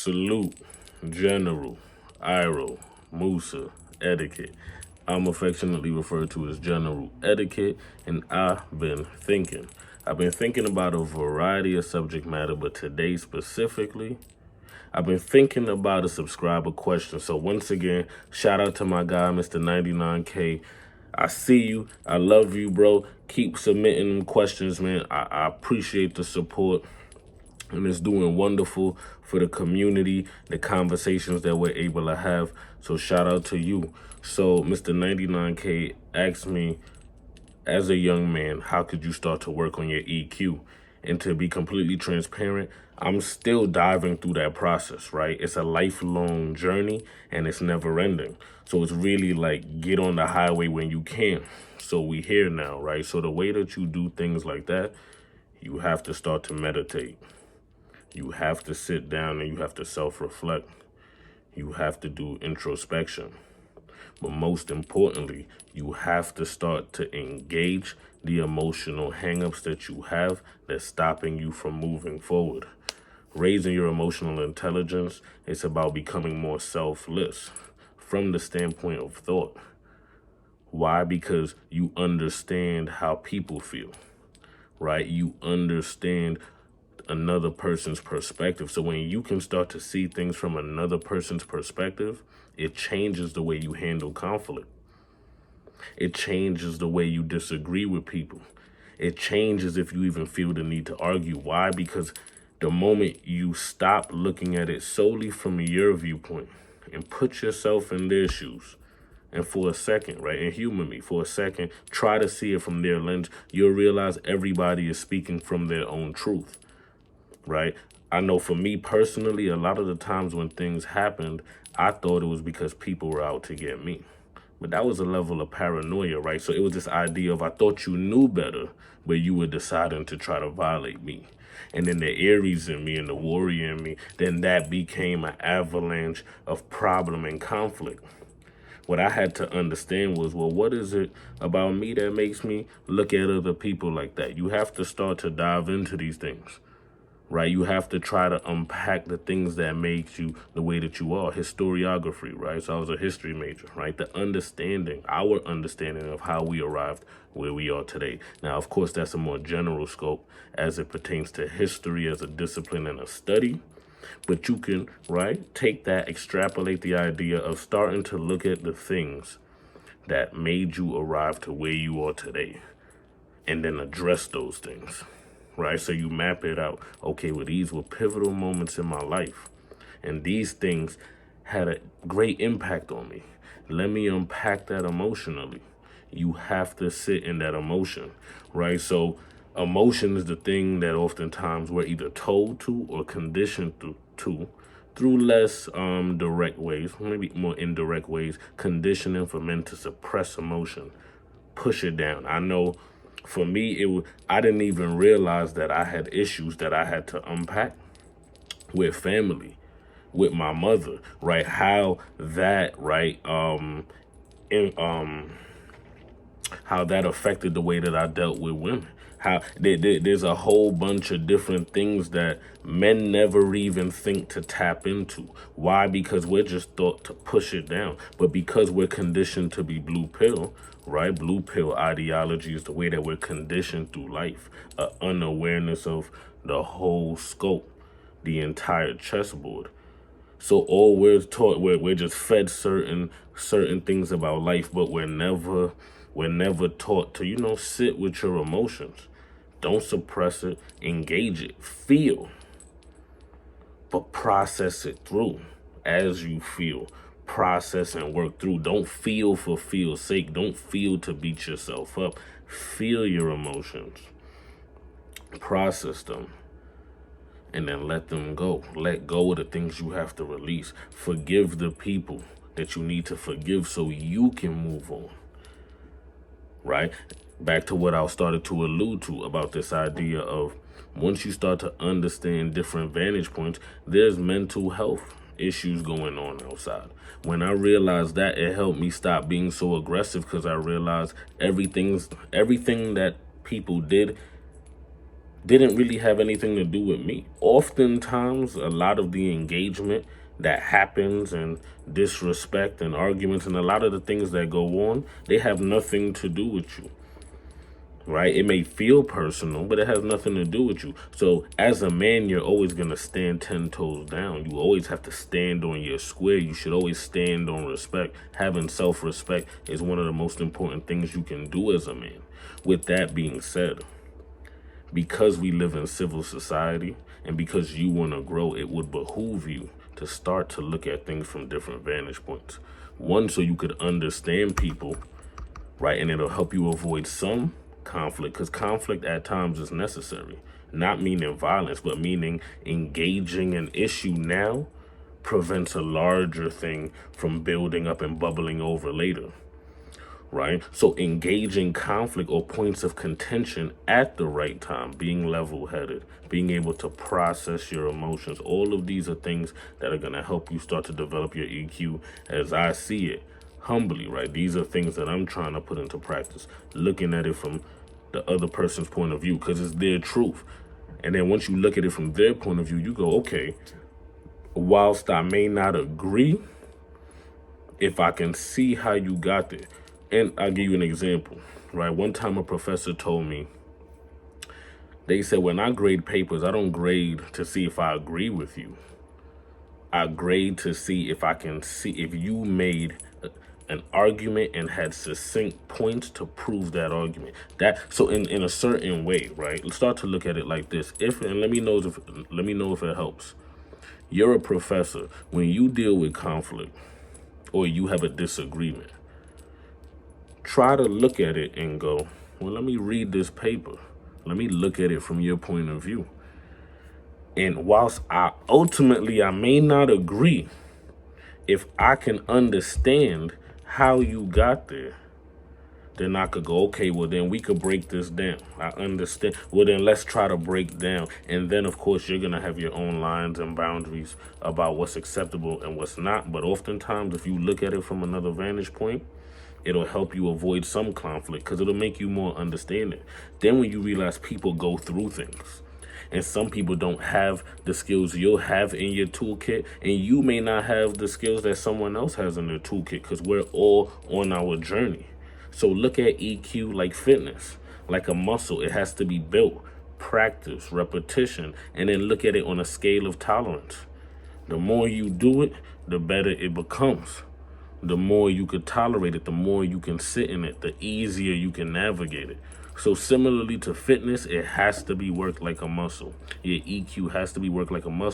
Salute, General, Iro, Musa, Etiquette. I'm affectionately referred to as General Etiquette, and I've been thinking. I've been thinking about a variety of subject matter, but today specifically, I've been thinking about a subscriber question. So once again, shout out to my guy, Mr. 99K. I see you. I love you, bro. Keep submitting questions, man. I appreciate the support, and it's doing wonderful for the community, the conversations that we're able to have. So shout out to you. So Mr. 99K asked me, as a young man, how could you start to work on your EQ? And to be completely transparent, I'm still diving through that process, right? It's a lifelong journey and it's never ending. So it's really like get on the highway when you can. So we here now, right? So the way that you do things like that, you have to start to meditate. You have to sit down and you have to self-reflect. You have to do introspection. But most importantly, you have to start to engage the emotional hangups that you have that's stopping you from moving forward. Raising your emotional intelligence, it's about becoming more selfless from the standpoint of thought. Why? Because you understand how people feel, right? You understand another person's perspective. So when you can start to see things from another person's perspective, it changes the way you handle conflict. It changes the way you disagree with people. It changes if you even feel the need to argue. Why? Because the moment you stop looking at it solely from your viewpoint and put yourself in their shoes, and for a second, right, and humor me for a second, try to see it from their lens, you'll realize everybody is speaking from their own truth, right? I know for me personally, a lot of the times when things happened, I thought it was because people were out to get me. But that was a level of paranoia, right? So it was this idea of I thought you knew better, but you were deciding to try to violate me. And then the Aries in me and the warrior in me, then that became an avalanche of problem and conflict. What I had to understand was, well, what is it about me that makes me look at other people like that? You have to start to dive into these things, right? You have to try to unpack the things that make you the way that you are. Historiography, right? So I was a history major, right? Our understanding of how we arrived where we are today. Now, of course, that's a more general scope as it pertains to history as a discipline and a study. But you can, right, take that, extrapolate the idea of starting to look at the things that made you arrive to where you are today and then address those things, right? So you map it out. Okay, well, these were pivotal moments in my life, and these things had a great impact on me. Let me unpack that emotionally. You have to sit in that emotion, right? So emotion is the thing that oftentimes we're either told to or conditioned to through less direct ways, maybe more indirect ways, conditioning for men to suppress emotion, push it down. I know for me, I didn't even realize that I had issues that I had to unpack with family, with my mother, right? How that, right, in, how that affected the way that I dealt with women. How there's a whole bunch of different things that men never even think to tap into. Why? Because we're just thought to push it down. But because we're conditioned to be blue pill, right? Blue pill ideology is the way that we're conditioned through life. Unawareness of the whole scope, the entire chessboard. So all we're taught, we're just fed certain things about life, but we're never taught to, sit with your emotions. Don't suppress it, engage it, feel, but process it through as you feel. Process and work through. Don't feel for feel's sake. Don't feel to beat yourself up. Feel your emotions. Process them. And then let them go. Let go of the things you have to release. Forgive the people that you need to forgive so you can move on. Right? Back to what I started to allude to about this idea of once you start to understand different vantage points, there's mental health issues going on outside. When I realized that, it helped me stop being so aggressive because I realized everything that people did didn't really have anything to do with me. Oftentimes, a lot of the engagement that happens and disrespect and arguments and a lot of the things that go on, they have nothing to do with you, right? It may feel personal, but it has nothing to do with you. So as a man, you're always going to stand 10 toes down. You always have to stand on your square. You should always stand on respect. Having self-respect is one of the most important things you can do as a man. With that being said, because we live in civil society and because you want to grow, it would behoove you to start to look at things from different vantage points. One, so you could understand people, right? And it'll help you avoid some conflict, because conflict at times is necessary. Not meaning violence, but meaning engaging an issue now prevents a larger thing from building up and bubbling over later, right? So engaging conflict or points of contention at the right time, being level-headed, being able to process your emotions, all of these are things that are going to help you start to develop your EQ as I see it, humbly, right? These are things that I'm trying to put into practice, looking at it from the other person's point of view, because it's their truth. And then once you look at it from their point of view, you go, okay, whilst I may not agree, if I can see how you got there. And I'll give you an example, right? One time a professor told me, they said, when I grade papers, I don't grade to see if I agree with you. I grade to see if I can see if you made an argument and had succinct points to prove that argument. That so in a certain way, right? Let's start to look at it like this. And let me know if it helps. You're a professor. When you deal with conflict or you have a disagreement, try to look at it and go, well, let me read this paper. Let me look at it from your point of view. And whilst I may not agree, if I can understand how you got there, then I could go, okay, well, then we could break this down. I understand. Well, then let's try to break down. And then, of course, you're going to have your own lines and boundaries about what's acceptable and what's not. But oftentimes, if you look at it from another vantage point, it'll help you avoid some conflict because it'll make you more understanding. Then when you realize people go through things and some people don't have the skills you'll have in your toolkit, and you may not have the skills that someone else has in their toolkit, because we're all on our journey. So look at EQ like fitness, like a muscle. It has to be built, practice, repetition, and then look at it on a scale of tolerance. The more you do it, the better it becomes. The more you could tolerate it, the more you can sit in it, the easier you can navigate it. So similarly to fitness, it has to be worked like a muscle. Your EQ has to be worked like a muscle.